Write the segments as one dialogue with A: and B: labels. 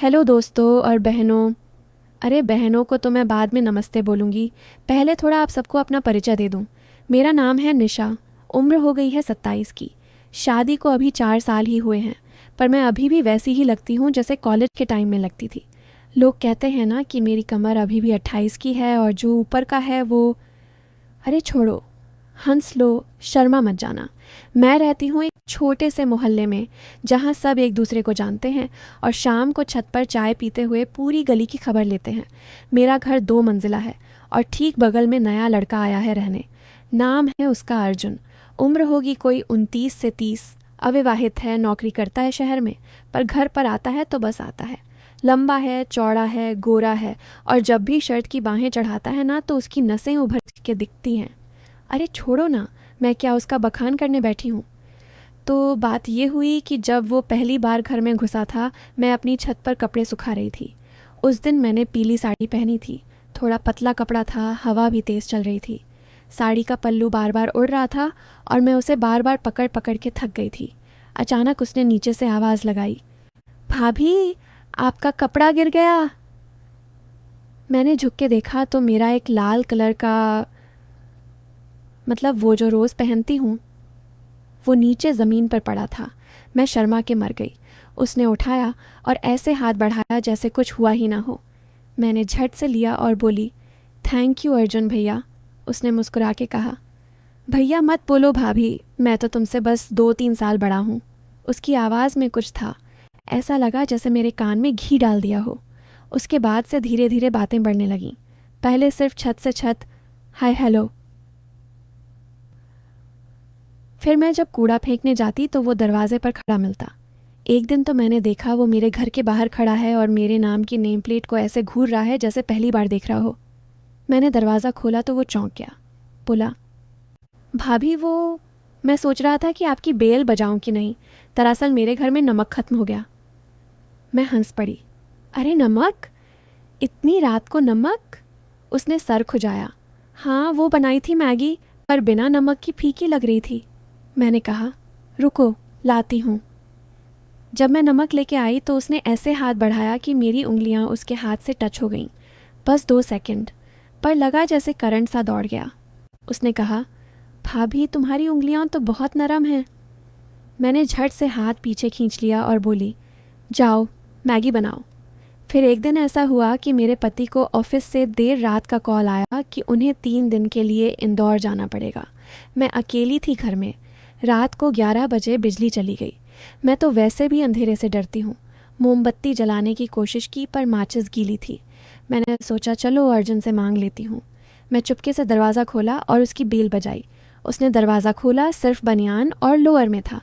A: Hello दोस्तों और बहनों। अरे बहनों को तो मैं बाद में नमस्ते बोलूँगी। पहले थोड़ा आप सबको अपना परिचय दे दूँ। मेरा नाम है निशा। उम्र हो गई है 27 की। शादी को अभी 4 साल ही हुए हैं, पर मैं अभी भी वैसी ही लगती हूँ जैसे कॉलेज के टाइम में लगती थी। लोग कहते हैं ना कि मेरी कमर अभी भी 28 की है और जो ऊपर का है वो। अरे छोड़ो, हंस लो, शर्मा मत जाना। मैं रहती हूँ एक छोटे से मोहल्ले में, जहाँ सब एक दूसरे को जानते हैं और शाम को छत पर चाय पीते हुए पूरी गली की खबर लेते हैं। मेरा घर 2 मंजिला है और ठीक बगल में नया लड़का आया है रहने। नाम है उसका अर्जुन। उम्र होगी कोई 29 से 30। अविवाहित है, नौकरी करता है शहर में, पर घर पर आता है तो बस आता है। लंबा है, चौड़ा है, गोरा है, और जब भी शर्ट की बाहें चढ़ाता है ना तो उसकी नसें उभर के दिखती हैं। अरे छोड़ो ना, मैं क्या उसका बखान करने बैठी हूँ। तो बात ये हुई कि जब वो पहली बार घर में घुसा था, मैं अपनी छत पर कपड़े सुखा रही थी। उस दिन मैंने पीली साड़ी पहनी थी। थोड़ा पतला कपड़ा था, हवा भी तेज़ चल रही थी। साड़ी का पल्लू बार बार उड़ रहा था और मैं उसे बार बार पकड़ पकड़ के थक गई थी। अचानक उसने नीचे से आवाज़ लगाई, भाभी आपका कपड़ा गिर गया। मैंने झुक के देखा तो मेरा एक लाल कलर का, मतलब वो जो रोज़ पहनती हूँ, वो नीचे ज़मीन पर पड़ा था। मैं शर्मा के मर गई। उसने उठाया और ऐसे हाथ बढ़ाया जैसे कुछ हुआ ही ना हो। मैंने झट से लिया और बोली, थैंक यू अर्जुन भैया। उसने मुस्कुरा के कहा, भैया मत बोलो भाभी, मैं तो तुमसे बस 2-3 साल बड़ा हूँ। उसकी आवाज़ में कुछ था, ऐसा लगा जैसे मेरे कान में घी डाल दिया हो। उसके बाद से धीरे धीरे बातें बढ़ने लगीं। पहले सिर्फ छत से छत, हाय हेलो। फिर मैं जब कूड़ा फेंकने जाती तो वो दरवाजे पर खड़ा मिलता। एक दिन तो मैंने देखा वो मेरे घर के बाहर खड़ा है और मेरे नाम की नेम प्लेट को ऐसे घूर रहा है जैसे पहली बार देख रहा हो। मैंने दरवाज़ा खोला तो वो चौंक गया। बोला, भाभी वो, मैं सोच रहा था कि आपकी बेल बजाऊं कि नहीं। दरअसल मेरे घर में नमक खत्म हो गया। मैं हंस पड़ी। अरे नमक? इतनी रात को नमक? उसने सर खुजाया। हाँ, वो बनाई थी मैगी, पर बिना नमक की फीकी लग रही थी। मैंने कहा, रुको लाती हूँ। जब मैं नमक लेके आई तो उसने ऐसे हाथ बढ़ाया कि मेरी उंगलियां उसके हाथ से टच हो गईं। बस 2 सेकंड, पर लगा जैसे करंट सा दौड़ गया। उसने कहा, भाभी तुम्हारी उंगलियां तो बहुत नरम हैं। मैंने झट से हाथ पीछे खींच लिया और बोली, जाओ मैगी बनाओ। फिर एक दिन ऐसा हुआ कि मेरे पति को ऑफिस से देर रात का कॉल आया कि उन्हें 3 दिन के लिए इंदौर जाना पड़ेगा। मैं अकेली थी घर में। रात को 11 बजे बिजली चली गई। मैं तो वैसे भी अंधेरे से डरती हूँ। मोमबत्ती जलाने की कोशिश की पर माचिस गीली थी। मैंने सोचा चलो अर्जुन से मांग लेती हूँ। मैं चुपके से दरवाज़ा खोला और उसकी बेल बजाई। उसने दरवाज़ा खोला, सिर्फ बनियान और लोअर में था।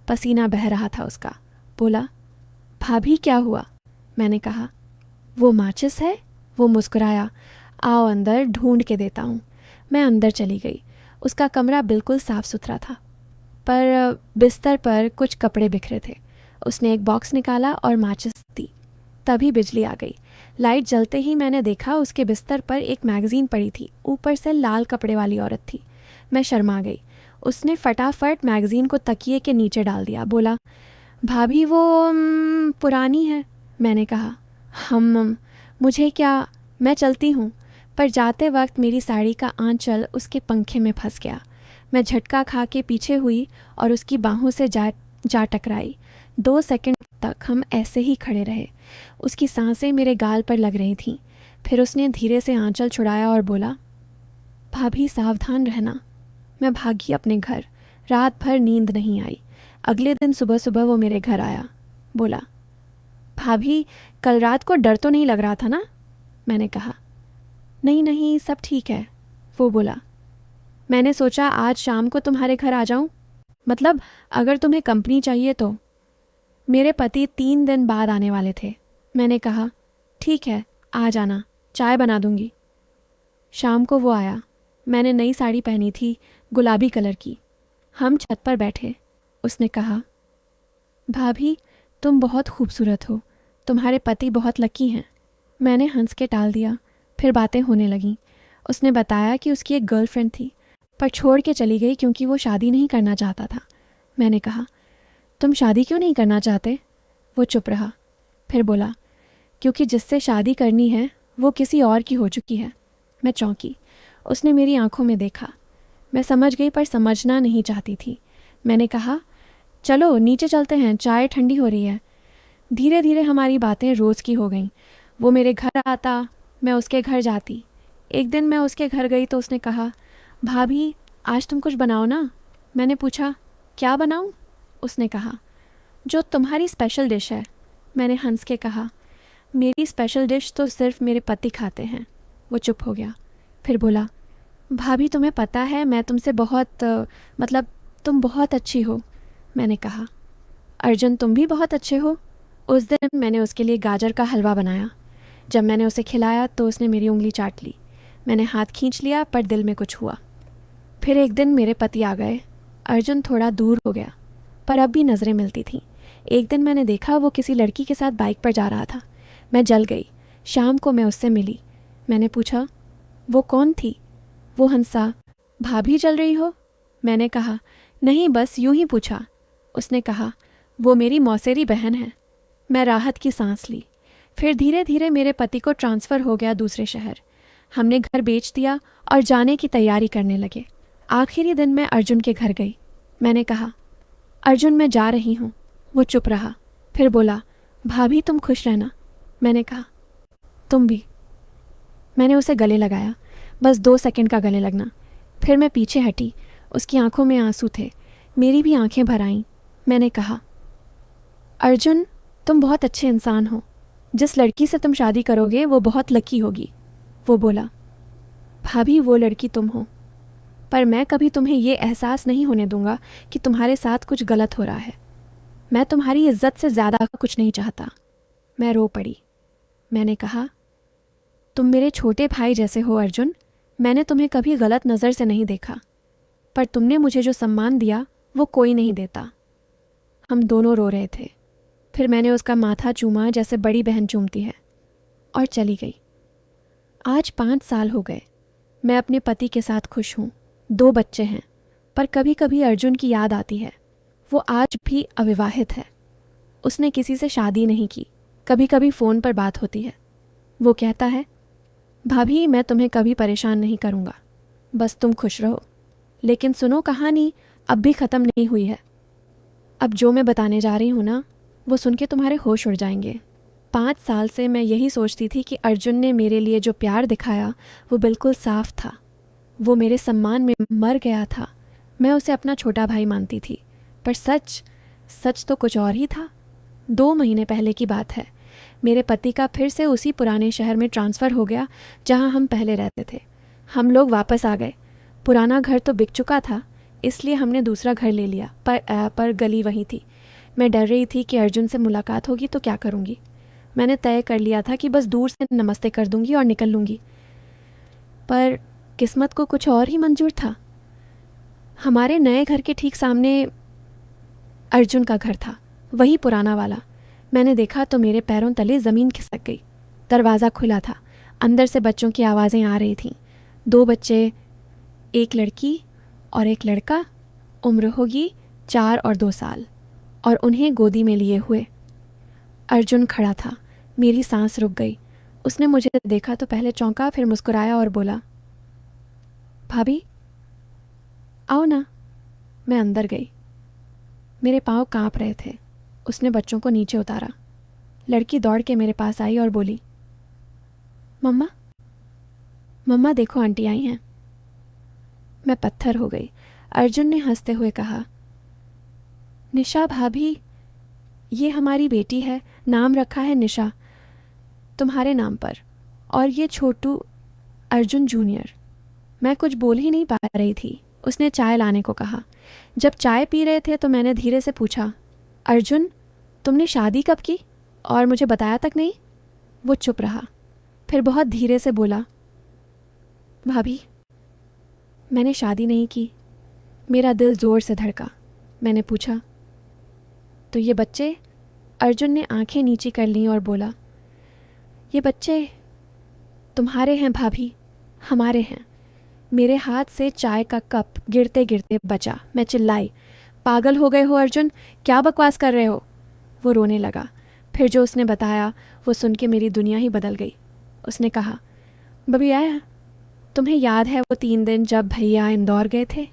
A: पसीना बह रहा था उसका। बोला, भाभी क्या हुआ? मैंने कहा, वो माचिस है। वो मुस्कुराया, आओ अंदर ढूंढ के देता हूँ। मैं अंदर चली गई। उसका कमरा बिल्कुल साफ सुथरा था, पर बिस्तर पर कुछ कपड़े बिखरे थे। उसने एक बॉक्स निकाला और माचिस दी। तभी बिजली आ गई। लाइट जलते ही मैंने देखा उसके बिस्तर पर एक मैगज़ीन पड़ी थी, ऊपर से लाल कपड़े वाली औरत थी। मैं शर्मा गई। उसने फटाफट मैगज़ीन को तकिए के नीचे डाल दिया। बोला, भाभी वो पुरानी है। मैंने कहा, हम, मुझे क्या, मैं चलती हूँ। पर जाते वक्त मेरी साड़ी का आंचल उसके पंखे में फंस गया। मैं झटका खा के पीछे हुई और उसकी बाहों से जा टकराई। 2 सेकंड तक हम ऐसे ही खड़े रहे। उसकी सांसें मेरे गाल पर लग रही थीं। फिर उसने धीरे से आंचल छुड़ाया और बोला, भाभी सावधान रहना। मैं भागी अपने घर। रात भर नींद नहीं आई। अगले दिन सुबह सुबह वो मेरे घर आया। बोला, भाभी कल रात को डर तो नहीं लग रहा था ना? मैंने कहा, नहीं नहीं सब ठीक है। वो बोला, मैंने सोचा आज शाम को तुम्हारे घर आ जाऊं, मतलब अगर तुम्हें कंपनी चाहिए तो। मेरे पति 3 दिन बाद आने वाले थे। मैंने कहा, ठीक है आ जाना, चाय बना दूंगी। शाम को वो आया। मैंने नई साड़ी पहनी थी, गुलाबी कलर की। हम छत पर बैठे। उसने कहा, भाभी तुम बहुत खूबसूरत हो, तुम्हारे पति बहुत लकी हैं। मैंने हंस के टाल दिया। फिर बातें होने लगीं। उसने बताया कि उसकी एक गर्लफ्रेंड थी, पर छोड़ के चली गई क्योंकि वो शादी नहीं करना चाहता था। मैंने कहा, तुम शादी क्यों नहीं करना चाहते? वो चुप रहा। फिर बोला, क्योंकि जिससे शादी करनी है वो किसी और की हो चुकी है। मैं चौंकी। उसने मेरी आंखों में देखा। मैं समझ गई पर समझना नहीं चाहती थी। मैंने कहा, चलो नीचे चलते हैं, चाय ठंडी हो रही है। धीरे धीरे हमारी बातें रोज़ की हो गईं। वो मेरे घर आता, मैं उसके घर जाती। एक दिन मैं उसके घर गई तो उसने कहा, भाभी आज तुम कुछ बनाओ ना। मैंने पूछा, क्या बनाऊं? उसने कहा, जो तुम्हारी स्पेशल डिश है। मैंने हंस के कहा, मेरी स्पेशल डिश तो सिर्फ मेरे पति खाते हैं। वो चुप हो गया। फिर बोला, भाभी तुम्हें पता है मैं तुमसे बहुत मतलब तुम बहुत अच्छी हो। मैंने कहा, अर्जुन तुम भी बहुत अच्छे हो। उस दिन मैंने उसके लिए गाजर का हलवा बनाया। जब मैंने उसे खिलाया तो उसने मेरी उंगली चाट ली। मैंने हाथ खींच लिया पर दिल में कुछ हुआ। फिर एक दिन मेरे पति आ गए। अर्जुन थोड़ा दूर हो गया पर अब भी नज़रें मिलती थीं। एक दिन मैंने देखा वो किसी लड़की के साथ बाइक पर जा रहा था। मैं जल गई। शाम को मैं उससे मिली। मैंने पूछा, वो कौन थी? वो हंसा, भाभी जल रही हो? मैंने कहा, नहीं बस यूं ही पूछा। उसने कहा, वो मेरी मौसेरी बहन है। मैं राहत की सांस ली। फिर धीरे धीरे मेरे पति को ट्रांसफ़र हो गया दूसरे शहर। हमने घर बेच दिया और जाने की तैयारी करने लगे। आखिरी दिन मैं अर्जुन के घर गई। मैंने कहा, अर्जुन मैं जा रही हूँ। वो चुप रहा। फिर बोला, भाभी तुम खुश रहना। मैंने कहा, तुम भी। मैंने उसे गले लगाया, बस 2 सेकंड का गले लगना। फिर मैं पीछे हटी। उसकी आंखों में आंसू थे। मेरी भी आंखें भर आईं। मैंने कहा, अर्जुन तुम बहुत अच्छे इंसान हो। जिस लड़की से तुम शादी करोगे वो बहुत लकी होगी। वो बोला, भाभी वो लड़की तुम हो, पर मैं कभी तुम्हें ये एहसास नहीं होने दूंगा कि तुम्हारे साथ कुछ गलत हो रहा है। मैं तुम्हारी इज्जत से ज़्यादा कुछ नहीं चाहता। मैं रो पड़ी। मैंने कहा, तुम मेरे छोटे भाई जैसे हो अर्जुन। मैंने तुम्हें कभी गलत नज़र से नहीं देखा, पर तुमने मुझे जो सम्मान दिया वो कोई नहीं देता। हम दोनों रो रहे थे। फिर मैंने उसका माथा चूमा जैसे बड़ी बहन चूमती है और चली गई। आज 5 साल हो गए। मैं अपने पति के साथ खुश हूँ। 2 बच्चे हैं, पर कभी कभी अर्जुन की याद आती है। वो आज भी अविवाहित है। उसने किसी से शादी नहीं की। कभी कभी फ़ोन पर बात होती है। वो कहता है, भाभी मैं तुम्हें कभी परेशान नहीं करूँगा, बस तुम खुश रहो। लेकिन सुनो, कहानी अब भी ख़त्म नहीं हुई है। अब जो मैं बताने जा रही हूँ ना, वो सुन के तुम्हारे होश उड़ जाएंगे। 5 साल से मैं यही सोचती थी कि अर्जुन ने मेरे लिए जो प्यार दिखाया वो बिल्कुल साफ था। वो मेरे सम्मान में मर गया था। मैं उसे अपना छोटा भाई मानती थी, पर सच तो कुछ और ही था। 2 महीने पहले की बात है। मेरे पति का फिर से उसी पुराने शहर में ट्रांसफ़र हो गया जहाँ हम पहले रहते थे। हम लोग वापस आ गए। पुराना घर तो बिक चुका था, इसलिए हमने दूसरा घर ले लिया, पर गली वही थी। मैं डर रही थी कि अर्जुन से मुलाकात होगी तो क्या करूँगी। मैंने तय कर लिया था कि बस दूर से नमस्ते कर दूंगी और निकल लूँगी, पर किस्मत को कुछ और ही मंजूर था। हमारे नए घर के ठीक सामने अर्जुन का घर था, वही पुराना वाला। मैंने देखा तो मेरे पैरों तले ज़मीन खिसक गई। दरवाज़ा खुला था। अंदर से बच्चों की आवाज़ें आ रही थीं। 2 बच्चे, एक लड़की और एक लड़का, उम्र होगी 4 और 2 साल, और उन्हें गोदी में लिए हुए। अर्जुन खड़ा था। मेरी सांस रुक गई। उसने मुझे देखा तो पहले चौंका, फिर मुस्कुराया और बोला, भाभी आओ ना। मैं अंदर गई। मेरे पाँव कांप रहे थे। उसने बच्चों को नीचे उतारा। लड़की दौड़ के मेरे पास आई और बोली, मम्मा मम्मा देखो आंटी आई हैं। मैं पत्थर हो गई। अर्जुन ने हंसते हुए कहा, निशा भाभी, ये हमारी बेटी है, नाम रखा है निशा तुम्हारे नाम पर, और ये छोटू अर्जुन जूनियर। मैं कुछ बोल ही नहीं पा रही थी। उसने चाय लाने को कहा। जब चाय पी रहे थे तो मैंने धीरे से पूछा, अर्जुन तुमने शादी कब की और मुझे बताया तक नहीं? वो चुप रहा। फिर बहुत धीरे से बोला, भाभी मैंने शादी नहीं की। मेरा दिल ज़ोर से धड़का। मैंने पूछा, तो ये बच्चे? अर्जुन ने आंखें नीची कर लीं और बोला, ये बच्चे तुम्हारे हैं भाभी, हमारे हैं। मेरे हाथ से चाय का कप गिरते गिरते बचा। मैं चिल्लाई, पागल हो गए हो अर्जुन, क्या बकवास कर रहे हो? वो रोने लगा। फिर जो उसने बताया वो सुन के मेरी दुनिया ही बदल गई। उसने कहा, बबिया, तुम्हें याद है वो 3 दिन जब भैया इंदौर गए थे?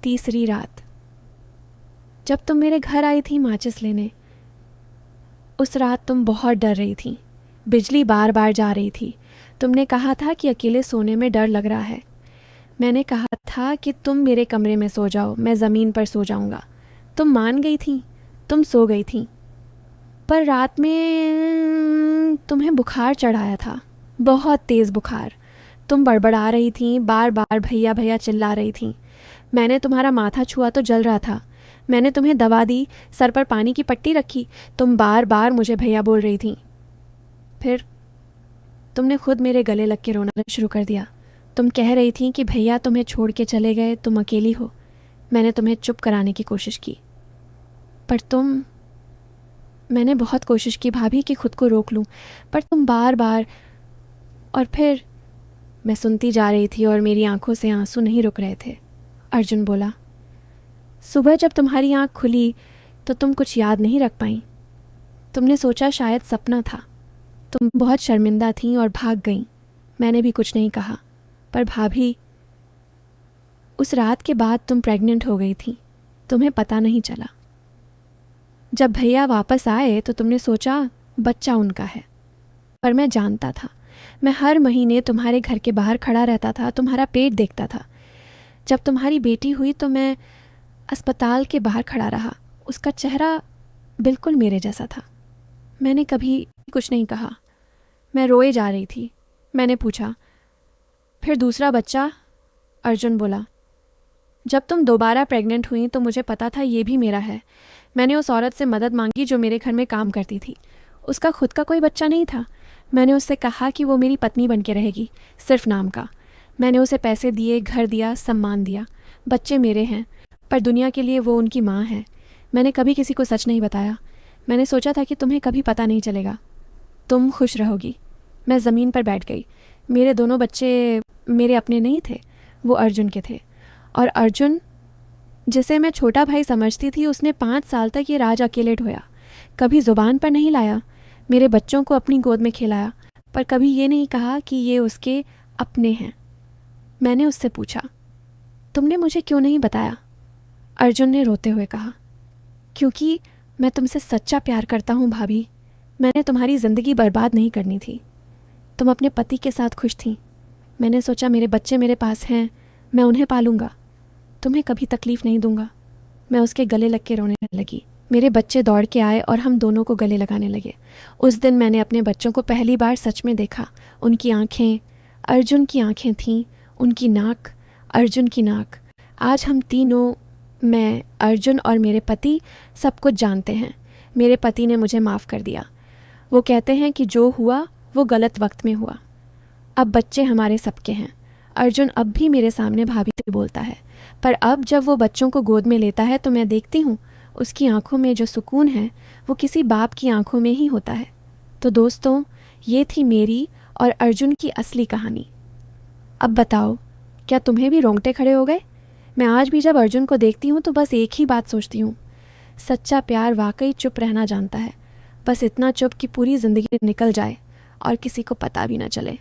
A: तीसरी रात जब तुम मेरे घर आई थी माचिस लेने, उस रात तुम बहुत डर रही थी। बिजली बार बार जा रही थी। तुमने कहा था कि अकेले सोने में डर लग रहा है। मैंने कहा था कि तुम मेरे कमरे में सो जाओ, मैं ज़मीन पर सो जाऊंगा। तुम मान गई थी, तुम सो गई थी। पर रात में तुम्हें बुखार चढ़ाया था, बहुत तेज़ बुखार। तुम बड़बड़ा रही थी, बार बार भैया भैया चिल्ला रही थी। मैंने तुम्हारा माथा छुआ तो जल रहा था। मैंने तुम्हें दवा दी, सर पर पानी की पट्टी रखी, तुम बार बार मुझे भैया बोल रही थी। फिर तुमने खुद मेरे गले लग के रोना शुरू कर दिया। तुम कह रही थी कि भैया तुम्हें छोड़ के चले गए, तुम अकेली हो। मैंने तुम्हें चुप कराने की कोशिश की, पर मैंने बहुत कोशिश की भाभी कि खुद को रोक लूं, पर तुम बार बार। और फिर मैं सुनती जा रही थी और मेरी आंखों से आंसू नहीं रुक रहे थे। अर्जुन बोला, सुबह जब तुम्हारी आंख खुली तो तुम कुछ याद नहीं रख पाई। तुमने सोचा शायद सपना था। तुम बहुत शर्मिंदा थीं और भाग गईं। मैंने भी कुछ नहीं कहा। पर भाभी, उस रात के बाद तुम प्रेग्नेंट हो गई थी, तुम्हें पता नहीं चला। जब भैया वापस आए तो तुमने सोचा बच्चा उनका है, पर मैं जानता था। मैं हर महीने तुम्हारे घर के बाहर खड़ा रहता था, तुम्हारा पेट देखता था। जब तुम्हारी बेटी हुई तो मैं अस्पताल के बाहर खड़ा रहा। उसका चेहरा बिल्कुल मेरे जैसा था। मैंने कभी कुछ नहीं कहा। मैं रोए जा रही थी। मैंने पूछा, फिर दूसरा बच्चा? अर्जुन बोला, जब तुम दोबारा प्रेग्नेंट हुई तो मुझे पता था ये भी मेरा है। मैंने उस औरत से मदद मांगी जो मेरे घर में काम करती थी। उसका खुद का कोई बच्चा नहीं था। मैंने उससे कहा कि वो मेरी पत्नी बन के रहेगी, सिर्फ नाम का। मैंने उसे पैसे दिए, घर दिया, सम्मान दिया। बच्चे मेरे हैं, पर दुनिया के लिए वो उनकी माँ है। मैंने कभी किसी को सच नहीं बताया। मैंने सोचा था कि तुम्हें कभी पता नहीं चलेगा, तुम खुश रहोगी। मैं ज़मीन पर बैठ गई। मेरे दोनों बच्चे मेरे अपने नहीं थे, वो अर्जुन के थे। और अर्जुन, जिसे मैं छोटा भाई समझती थी, उसने 5 साल तक ये राज अकेले ढोया। कभी ज़ुबान पर नहीं लाया, मेरे बच्चों को अपनी गोद में खिलाया, पर कभी ये नहीं कहा कि ये उसके अपने हैं। मैंने उससे पूछा, तुमने मुझे क्यों नहीं बताया? अर्जुन ने रोते हुए कहा, क्योंकि मैं तुमसे सच्चा प्यार करता हूँ भाभी। मैंने तुम्हारी ज़िंदगी बर्बाद नहीं करनी थी। तुम अपने पति के साथ खुश थी। मैंने सोचा मेरे बच्चे मेरे पास हैं, मैं उन्हें पालूंगा, तुम्हें कभी तकलीफ़ नहीं दूंगा। मैं उसके गले लग के रोने लगी। मेरे बच्चे दौड़ के आए और हम दोनों को गले लगाने लगे। उस दिन मैंने अपने बच्चों को पहली बार सच में देखा। उनकी आंखें अर्जुन की आंखें थीं, उनकी नाक अर्जुन की नाक। आज हम तीनों, मैं, अर्जुन और मेरे पति, सब कुछ जानते हैं। मेरे पति ने मुझे माफ़ कर दिया। वो कहते हैं कि जो हुआ वो गलत वक्त में हुआ। अब बच्चे हमारे सबके हैं। अर्जुन अब भी मेरे सामने भाभी से बोलता है, पर अब जब वो बच्चों को गोद में लेता है तो मैं देखती हूँ उसकी आंखों में जो सुकून है वो किसी बाप की आंखों में ही होता है। तो दोस्तों, ये थी मेरी और अर्जुन की असली कहानी। अब बताओ, क्या तुम्हें भी रोंगटे खड़े हो गए? मैं आज भी जब अर्जुन को देखती हूँ तो बस एक ही बात सोचती हूँ, सच्चा प्यार वाकई चुप रहना जानता है। बस इतना चुप कि पूरी ज़िंदगी निकल जाए और किसी को पता भी ना चले।